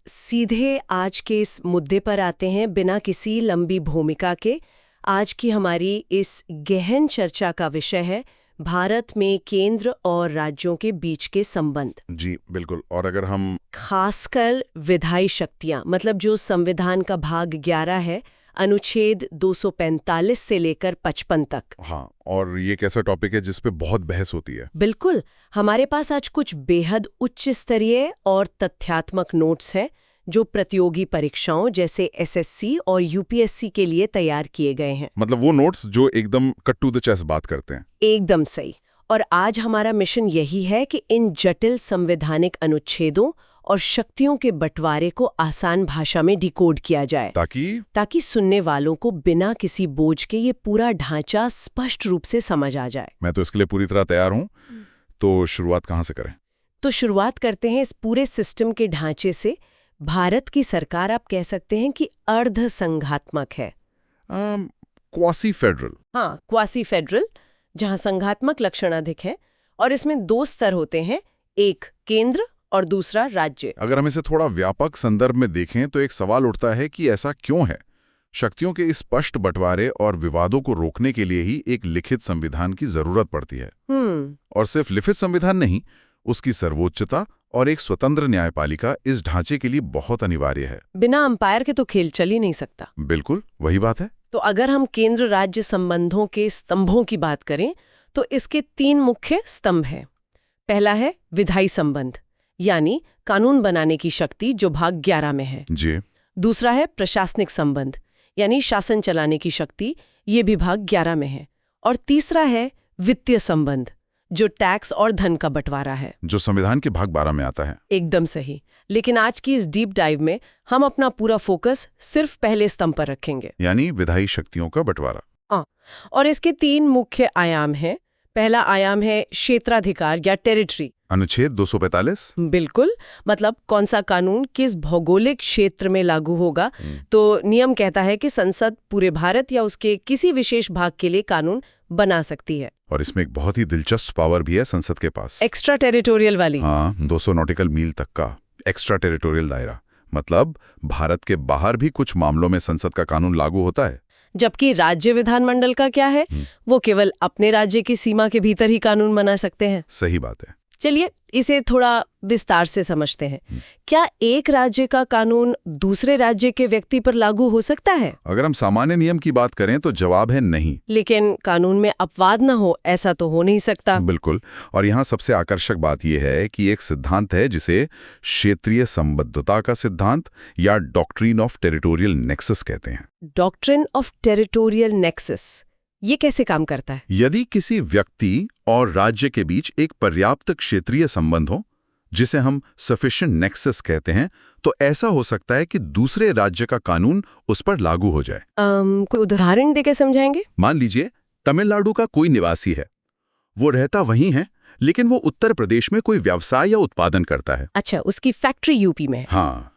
सीधे आज के इस मुद्दे पर आते हैं बिना किसी लंबी भूमिका के। आज की हमारी इस गहन चर्चा का विषय है भारत में केंद्र और राज्यों के बीच के संबंध। जी बिल्कुल। और अगर हम खासकर विधायी शक्तियां, मतलब जो संविधान का भाग 11 है, अनुच्छेद 245 से लेकर 55 तक। हाँ, और ये एक ऐसा टॉपिक है जिस पे बहुत बहस होती है। बिल्कुल। हमारे पास आज कुछ बेहद उच्च स्तरीय और तथ्यात्मक नोट्स हैं जो प्रतियोगी परीक्षाओं जैसे एसएससी और यूपीएससी के लिए तैयार किए गए हैं। मतलब वो नोट्स जो एकदम कट टू द चेस बात करते हैं। एकदम सही। और आज हमारा मिशन यही है कि इन जटिल संवैधानिक अनुच्छेदों और शक्तियों के बंटवारे को आसान भाषा में डिकोड किया जाए, ताकि सुनने वालों को बिना किसी बोझ के ये पूरा ढांचा स्पष्ट रूप से समझ आ जाए। मैं तो इसके लिए पूरी तरह तैयार हूँ। तो शुरुआत कहाँ से करें? तो शुरुआत करते हैं इस पूरे सिस्टम के ढांचे से। भारत की सरकार, आप कह सकते हैं कि अर्ध संघात्मक है। Quasi federal. हाँ, क्वासी फेडरल, जहां संघात्मक लक्षण अधिक है। और इसमें 2 स्तर होते हैं, एक केंद्र और दूसरा राज्य। अगर हम इसे थोड़ा व्यापक संदर्भ में देखें तो एक सवाल उठता है कि ऐसा क्यों है? शक्तियों के इस स्पष्ट बंटवारे और विवादों को रोकने के लिए ही एक लिखित संविधान की जरूरत पड़ती है। और सिर्फ लिखित संविधान नहीं, उसकी सर्वोच्चता और एक स्वतंत्र न्यायपालिका इस ढांचे के लिए बहुत अनिवार्य है। बिना अंपायर के तो खेल चल ही नहीं सकता। बिल्कुल वही बात है। तो अगर हम केंद्र राज्य संबंधों के स्तंभों की बात करें तो इसके 3 मुख्य स्तंभ हैं। पहला है विधायी संबंध, यानी कानून बनाने की शक्ति, जो भाग 11 में है जी। दूसरा है प्रशासनिक संबंध, यानी शासन चलाने की शक्ति, ये भी भाग 11 में है। और तीसरा है वित्तीय संबंध, जो टैक्स और धन का बंटवारा है, जो संविधान के भाग 12 में आता है। एकदम सही। लेकिन आज की इस डीप डाइव में हम अपना पूरा फोकस सिर्फ पहले स्तंभ पर रखेंगे, यानी विधायी शक्तियों का बंटवारा। और इसके 3 मुख्य आयाम हैं। पहला आयाम है क्षेत्राधिकार या टेरिटरी, अनुच्छेद 245। बिल्कुल, मतलब कौन सा कानून किस भौगोलिक क्षेत्र में लागू होगा। तो नियम कहता है कि संसद पूरे भारत या उसके किसी विशेष भाग के लिए कानून बना सकती है। और इसमें एक बहुत ही दिलचस्प पावर भी है संसद के पास, एक्स्ट्रा टेरिटोरियल वाली। हाँ, 200 नॉटिकल मील तक का एक्स्ट्रा टेरिटोरियल दायरा। मतलब भारत के बाहर भी कुछ मामलों में संसद का कानून लागू होता है। जबकि राज्य विधानमंडल का क्या है, वो केवल अपने राज्य की सीमा के भीतर ही कानून बना सकते हैं। सही बात है। चलिए इसे थोड़ा विस्तार से समझते हैं। क्या एक राज्य का कानून दूसरे राज्य के व्यक्ति पर लागू हो सकता है? अगर हम सामान्य नियम की बात करें तो जवाब है नहीं। लेकिन कानून में अपवाद न हो, ऐसा तो हो नहीं सकता। बिल्कुल। और यहाँ सबसे आकर्षक बात यह है कि एक सिद्धांत है जिसे क्षेत्रीय संबद्धता का सिद्धांत या डॉक्ट्रिन ऑफ टेरिटोरियल नेक्सस कहते हैं। डॉक्ट्रिन ऑफ टेरिटोरियल नेक्सस, ये कैसे काम करता है? यदि किसी व्यक्ति और राज्य के बीच एक पर्याप्त क्षेत्रीय संबंध हो, जिसे हम सफिशिएंट नेक्सस कहते हैं, तो ऐसा हो सकता है कि दूसरे राज्य का कानून उस पर लागू हो जाए। कोई उदाहरण देकर समझाएंगे? मान लीजिए तमिलनाडु का कोई निवासी है, वो रहता वहीं है, लेकिन वो उत्तर प्रदेश में कोई व्यवसाय या उत्पादन करता है। अच्छा, उसकी फैक्ट्री यूपी में है। हाँ,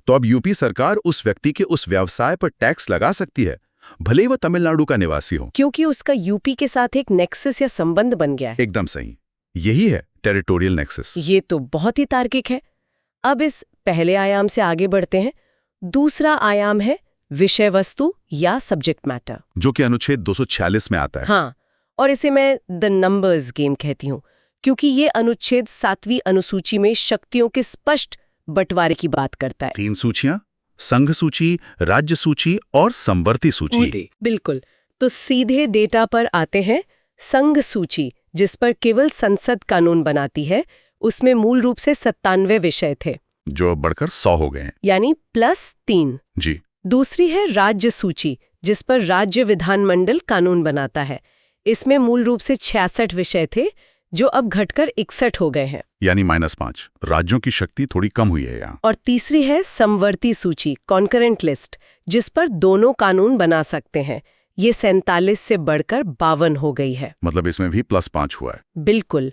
तो अब यूपी सरकार उस व्यक्ति के उस व्यवसाय पर टैक्स लगा सकती है, भले ही वह तमिलनाडु का निवासी हो, क्योंकि उसका यूपी के साथ एक नेक्सस या संबंध बन गया है। एकदम सही, यही है टेरिटोरियल नेक्सस। ये तो बहुत ही तार्किक है। अब इस पहले आयाम से आगे बढ़ते हैं। दूसरा आयाम है विषय वस्तु या सब्जेक्ट मैटर, जो कि अनुच्छेद 246 में आता है। हाँ, और इसे मैं द नंबर्स गेम कहती हूँ, क्योंकि ये अनुच्छेद 7वीं अनुसूची में शक्तियों के स्पष्ट बंटवारे की बात करता है। 3 सूचियां, संघ सूची, राज्य सूची और समवर्ती सूची। बिल्कुल। तो सीधे डेटा पर आते हैं। संघ सूची, जिस पर केवल संसद कानून बनाती है, उसमें मूल रूप से 97 विषय थे, जो बढ़कर 100 हो गए हैं, यानी +3 जी। दूसरी है राज्य सूची, जिस पर राज्य विधानमंडल कानून बनाता है। इसमें मूल रूप से 66 विषय थे, जो अब घटकर 61 हो गए हैं, यानी -5। राज्यों की शक्ति थोड़ी कम हुई है यहाँ। और तीसरी है समवर्ती सूची, कॉन्करेंट लिस्ट, जिस पर दोनों कानून बना सकते हैं। ये 47 से बढ़कर 52 हो गई है। मतलब इसमें भी +5 हुआ है। बिल्कुल।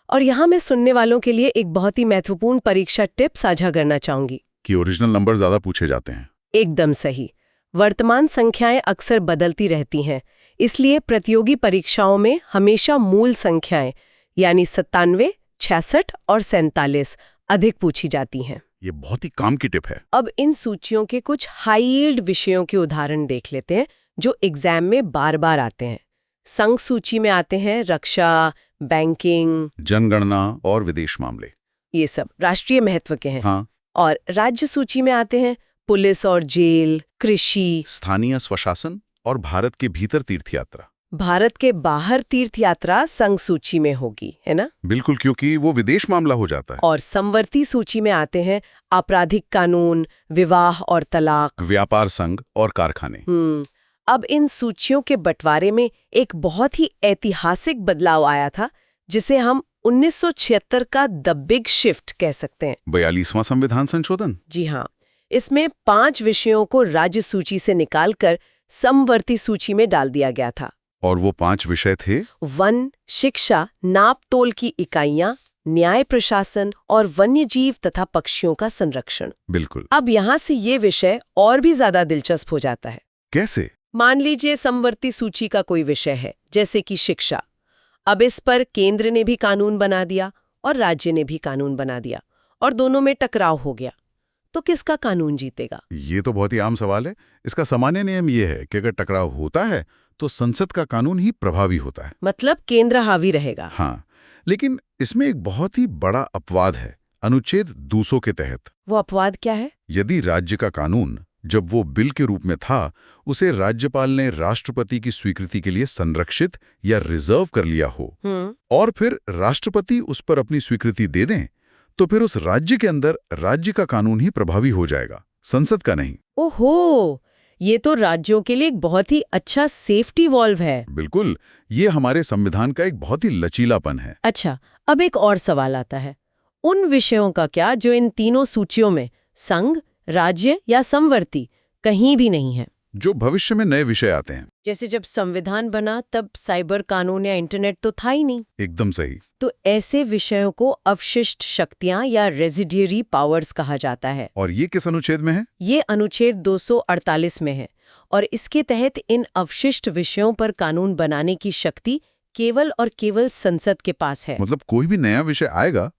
और यहाँ मैं सुनने वालों के लिए एक बहुत ही महत्वपूर्ण परीक्षा टिप साझा करना चाहूंगी कि ओरिजिनल नंबर ज्यादा पूछे जाते हैं। एकदम सही। वर्तमान संख्याएं अक्सर बदलती रहती हैं, इसलिए प्रतियोगी परीक्षाओं में हमेशा मूल संख्याएं यानी 97, 66 और 47 अधिक पूछी जाती हैं। ये बहुत ही काम की टिप है। अब इन सूचियों के कुछ हाई यील्ड विषयों के उदाहरण देख लेते हैं जो एग्जाम में बार बार आते हैं। संघ सूची में आते हैं रक्षा, बैंकिंग, जनगणना और विदेश मामले, ये सब राष्ट्रीय महत्व के हैं। हाँ। और राज्य सूची में आते हैं पुलिस और जेल, कृषि, स्थानीय स्वशासन और भारत के भीतर तीर्थ यात्रा। भारत के बाहर तीर्थ यात्रा संघ सूची में होगी, है ना? बिल्कुल, क्योंकि वो विदेश मामला हो जाता है। और समवर्ती सूची में आते हैं आपराधिक कानून, विवाह और तलाक, व्यापार संघ और कारखाने। अब इन सूचियों के बंटवारे में एक बहुत ही ऐतिहासिक बदलाव आया था जिसे हम 1976 का द बिग शिफ्ट कह सकते हैं। 42वां संविधान संशोधन। जी हाँ, इसमें 5 विषयों को राज्य सूची से निकालकर समवर्ती सूची में डाल दिया गया था। और वो 5 विषय थे: वन, शिक्षा, नाप तोल की इकाइयां, न्याय प्रशासन और वन्यजीव तथा पक्षियों का संरक्षण। बिल्कुल। अब यहाँ से ये विषय और भी ज्यादा दिलचस्प हो जाता है। कैसे? मान लीजिए समवर्ती सूची का कोई विषय है, जैसे कि शिक्षा। अब इस पर केंद्र ने भी कानून बना दिया और राज्य ने भी कानून बना दिया और दोनों में टकराव हो गया, तो किसका कानून जीतेगा? ये तो बहुत ही आम सवाल है। इसका सामान्य नियम ये है कि अगर टकराव होता है तो संसद का कानून ही प्रभावी होता है, मतलब केंद्र हावी रहेगा। हाँ, लेकिन इसमें एक बहुत ही बड़ा अपवाद है, अनुच्छेद 200 के तहत। वो अपवाद क्या है? यदि राज्य का कानून जब वो बिल के रूप में था, उसे राज्यपाल ने राष्ट्रपति की स्वीकृति के लिए संरक्षित या रिजर्व कर लिया हो और फिर राष्ट्रपति उस पर अपनी स्वीकृति दे दें, तो फिर उस राज्य के अंदर राज्य का कानून ही प्रभावी हो जाएगा, संसद का नहीं। ओहो, ये तो राज्यों के लिए एक बहुत ही अच्छा सेफ्टी वॉल्व है। बिल्कुल, ये हमारे संविधान का एक बहुत ही लचीलापन है। अच्छा, अब एक और सवाल आता है, उन विषयों का क्या जो इन तीनों सूचियों में संघ, राज्य या समवर्ती कहीं भी नहीं है? जो भविष्य में नए विषय आते हैं। जैसे जब संविधान बना तब साइबर कानून या इंटरनेट तो था ही नहीं। एकदम सही। तो ऐसे विषयों को अवशिष्ट शक्तियां या रेजिडियरी पावर्स कहा जाता है। और ये किस अनुच्छेद में है? ये अनुच्छेद 248 में है और इसके तहत इन अवशिष्ट विषयों पर कानून बनाने की शक्ति केवल और केवल संसद के पास है। मतलब कोई भी नया विषय आएगा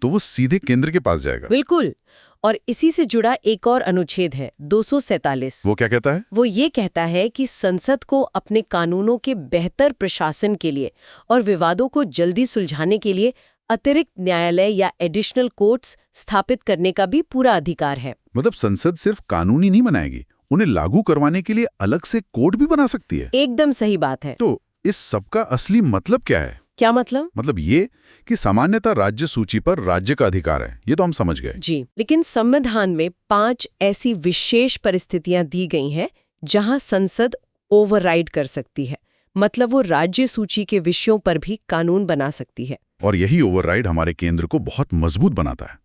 तो वो सीधे केंद्र के पास जाएगा। बिल्कुल। और इसी से जुड़ा एक और अनुच्छेद है 247। वो क्या कहता है? वो ये कहता है कि संसद को अपने कानूनों के बेहतर प्रशासन के लिए और विवादों को जल्दी सुलझाने के लिए अतिरिक्त न्यायालय या एडिशनल कोर्ट्स स्थापित करने का भी पूरा अधिकार है। मतलब संसद सिर्फ कानून ही नहीं बनाएगी, उन्हें लागू करवाने के लिए अलग से कोर्ट भी बना सकती है। एकदम सही बात है। तो इस सब का असली मतलब क्या है? क्या मतलब? मतलब ये कि सामान्यतः राज्य सूची पर राज्य का अधिकार है, ये तो हम समझ गए। जी, लेकिन संविधान में 5 ऐसी विशेष परिस्थितियां दी गई हैं जहां संसद ओवरराइड कर सकती है, मतलब वो राज्य सूची के विषयों पर भी कानून बना सकती है। और यही ओवरराइड हमारे केंद्र को बहुत मजबूत बनाता है।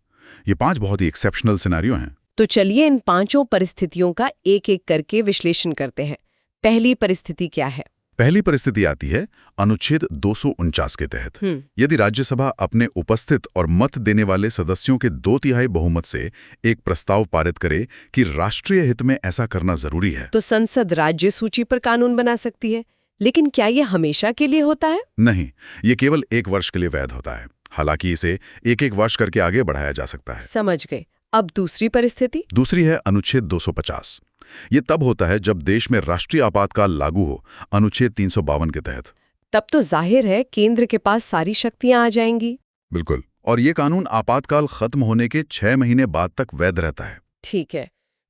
ये 5 बहुत ही एक्सेप्शनल सिनेरियो हैं। तो चलिए इन 5 परिस्थितियों का एक-एक करके विश्लेषण करते हैं। पहली परिस्थिति क्या है? पहली परिस्थिति आती है अनुच्छेद 249 के तहत। यदि राज्यसभा अपने उपस्थित और मत देने वाले सदस्यों के 2/3 बहुमत से एक प्रस्ताव पारित करे कि राष्ट्रीय हित में ऐसा करना जरूरी है, तो संसद राज्य सूची पर कानून बना सकती है। लेकिन क्या ये हमेशा के लिए होता है? नहीं, ये केवल 1 वर्ष के लिए वैध होता है। हालांकि इसे एक वर्ष करके आगे बढ़ाया जा सकता है। समझ गए। अब दूसरी परिस्थिति? दूसरी है अनुच्छेद 250। ये तब होता है जब देश में राष्ट्रीय आपातकाल लागू हो, अनुच्छेद 352 के तहत। तब तो जाहिर है केंद्र के पास सारी शक्तियां आ जाएंगी। बिल्कुल, और ये कानून आपातकाल खत्म होने के 6 महीने बाद तक वैध रहता है। ठीक है।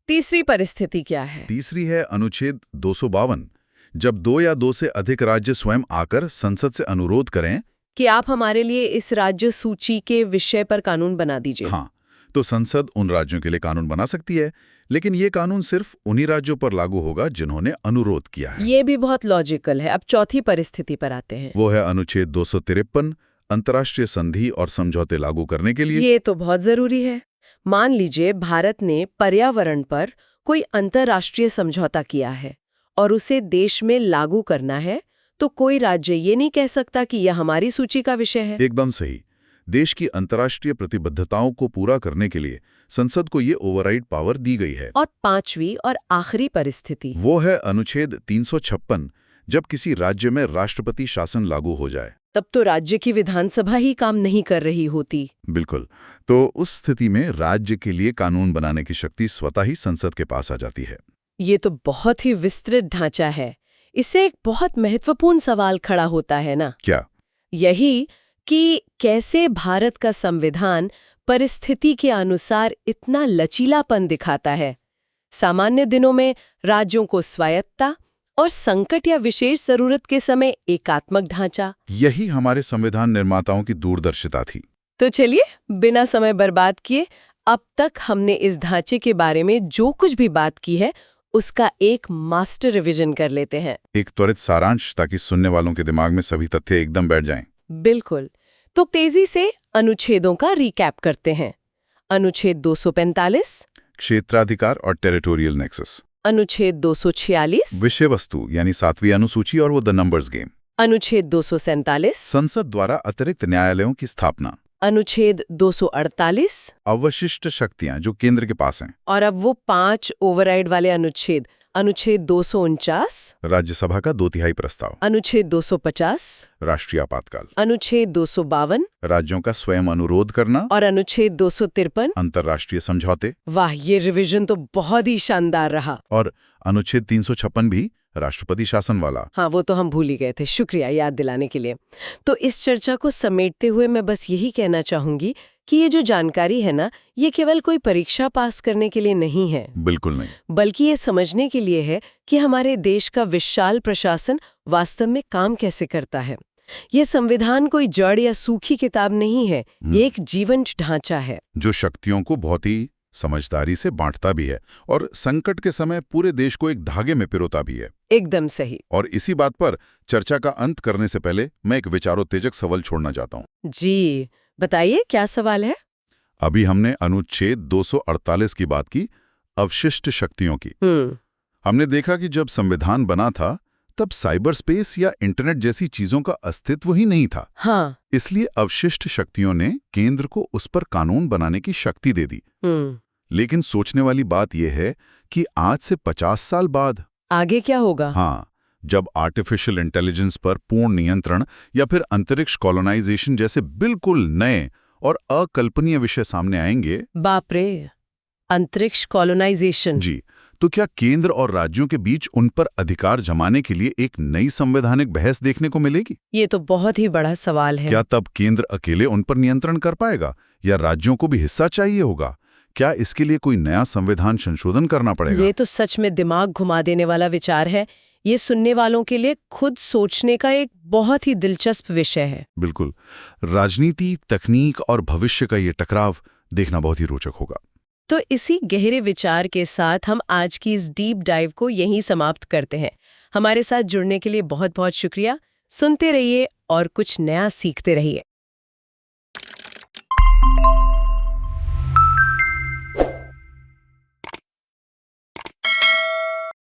तीसरी परिस्थिति क्या है? तीसरी है अनुच्छेद 252, जब 2 या 2 से अधिक राज्य स्वयं आकर संसद से अनुरोध करें कि आप हमारे लिए इस राज्य सूची के विषय पर कानून बना दीजिए। हाँ, तो संसद उन राज्यों के लिए कानून बना सकती है, लेकिन ये कानून सिर्फ उन्हीं राज्यों पर लागू होगा जिन्होंने अनुरोध किया है। ये भी बहुत लॉजिकल है। अब चौथी परिस्थिति पर आते हैं। वो है अनुच्छेद 253, अंतर्राष्ट्रीय संधि और समझौते लागू करने के लिए। ये तो बहुत जरूरी है। मान लीजिए भारत ने पर्यावरण पर कोई अंतर्राष्ट्रीय समझौता किया है और उसे देश में लागू करना है, तो कोई राज्य ये नहीं कह सकता कि यह हमारी सूची का विषय है। एकदम सही। देश की अंतर्राष्ट्रीय प्रतिबद्धताओं को पूरा करने के लिए संसद को ये ओवरराइड पावर दी गई है। और पांचवी और आखिरी परिस्थिति? वो है अनुच्छेद 356, जब किसी राज्य में राष्ट्रपति शासन लागू हो जाए। तब तो राज्य की विधानसभा ही काम नहीं कर रही होती। बिल्कुल। तो उस स्थिति में राज्य के लिए कानून बनाने की शक्ति स्वतः ही संसद के पास आ जाती है। ये तो बहुत ही विस्तृत ढांचा है। इससे एक बहुत महत्वपूर्ण सवाल खड़ा होता है ना? क्या? यही कि कैसे भारत का संविधान परिस्थिति के अनुसार इतना लचीलापन दिखाता है। सामान्य दिनों में राज्यों को स्वायत्तता और संकट या विशेष जरूरत के समय एकात्मक ढांचा। यही हमारे संविधान निर्माताओं की दूरदर्शिता थी। तो चलिए बिना समय बर्बाद किए अब तक हमने इस ढांचे के बारे में जो कुछ भी बात की है उसका एक मास्टर रिवीजन कर लेते हैं। एक त्वरित सारांश, ताकि सुनने वालों के दिमाग में सभी तथ्य एकदम बैठ जाएं। बिल्कुल। तो तेजी से अनुच्छेदों का रिकैप करते हैं। अनुच्छेद 245 क्षेत्राधिकार और टेरिटोरियल नेक्सस। अनुच्छेद 246 विषय वस्तु यानी 7वीं अनुसूची और वो द नंबर्स गेम। अनुच्छेद 247 संसद द्वारा अतिरिक्त न्यायालयों की स्थापना। अनुच्छेद 248 अवशिष्ट शक्तियां जो केंद्र के पास हैं। और अब वो 5 ओवरराइड वाले अनुच्छेद। अनुच्छेद 249 राज्यसभा का 2/3 प्रस्ताव। अनुच्छेद 250 राष्ट्रीय आपातकाल। अनुच्छेद 252 राज्यों का स्वयं अनुरोध करना। और अनुच्छेद 253 अंतर्राष्ट्रीय समझौते। वाह, ये रिवीजन तो बहुत ही शानदार रहा। और अनुच्छेद 356 भी राष्ट्रपति शासन वाला। हाँ, वो तो हम भूल ही गए थे। शुक्रिया याद दिलाने के लिए। तो इस चर्चा को समेटते हुए मैं बस यही कहना चाहूंगी कि ये जो जानकारी है ना, ये केवल कोई परीक्षा पास करने के लिए नहीं है। बिल्कुल नहीं। बल्कि ये समझने के लिए है कि हमारे देश का विशाल प्रशासन वास्तव में काम कैसे करता है। ये संविधान कोई जड़ या सूखी किताब नहीं है, ये एक जीवंत ढांचा है जो शक्तियों को बहुत ही समझदारी से बांटता भी है और संकट के समय पूरे देश को एक धागे में पिरोता भी है। एकदम सही। और इसी बात पर चर्चा का अंत करने से पहले मैं एक विचारोत्तेजक सवाल छोड़ना चाहता हूँ। जी बताइए, क्या सवाल है? अभी हमने अनुच्छेद 248 की बात की, अवशिष्ट शक्तियों की। हमने देखा कि जब संविधान बना था तब साइबर स्पेस या इंटरनेट जैसी चीजों का अस्तित्व ही नहीं था। हाँ। इसलिए अवशिष्ट शक्तियों ने केंद्र को उस पर कानून बनाने की शक्ति दे दी। लेकिन सोचने वाली बात यह है कि आज से 50 साल बाद आगे क्या होगा? हाँ, जब आर्टिफिशियल इंटेलिजेंस पर पूर्ण नियंत्रण या फिर अंतरिक्ष कॉलोनाइजेशन जैसे बिल्कुल नए और अकल्पनीय विषय सामने आएंगे। बाप रे, अंतरिक्ष कॉलोनाइजेशन। जी, तो क्या केंद्र और राज्यों के बीच उन पर अधिकार जमाने के लिए एक नई संवैधानिक बहस देखने को मिलेगी? ये तो बहुत ही बड़ा सवाल है। क्या तब केंद्र अकेले उन पर नियंत्रण कर पाएगा या राज्यों को भी हिस्सा चाहिए होगा? क्या इसके लिए कोई नया संविधान संशोधन करना पड़ेगा? ये तो सच में दिमाग घुमा देने वाला विचार है। ये सुनने वालों के लिए खुद सोचने का एक बहुत ही दिलचस्प विषय है। बिल्कुल। राजनीति, तकनीक और भविष्य का ये टकराव देखना बहुत ही रोचक होगा। तो इसी गहरे विचार के साथ हम आज की इस डीप डाइव को यहीं समाप्त करते हैं। हमारे साथ जुड़ने के लिए बहुत बहुत शुक्रिया। सुनते रहिए और कुछ नया सीखते रहिए।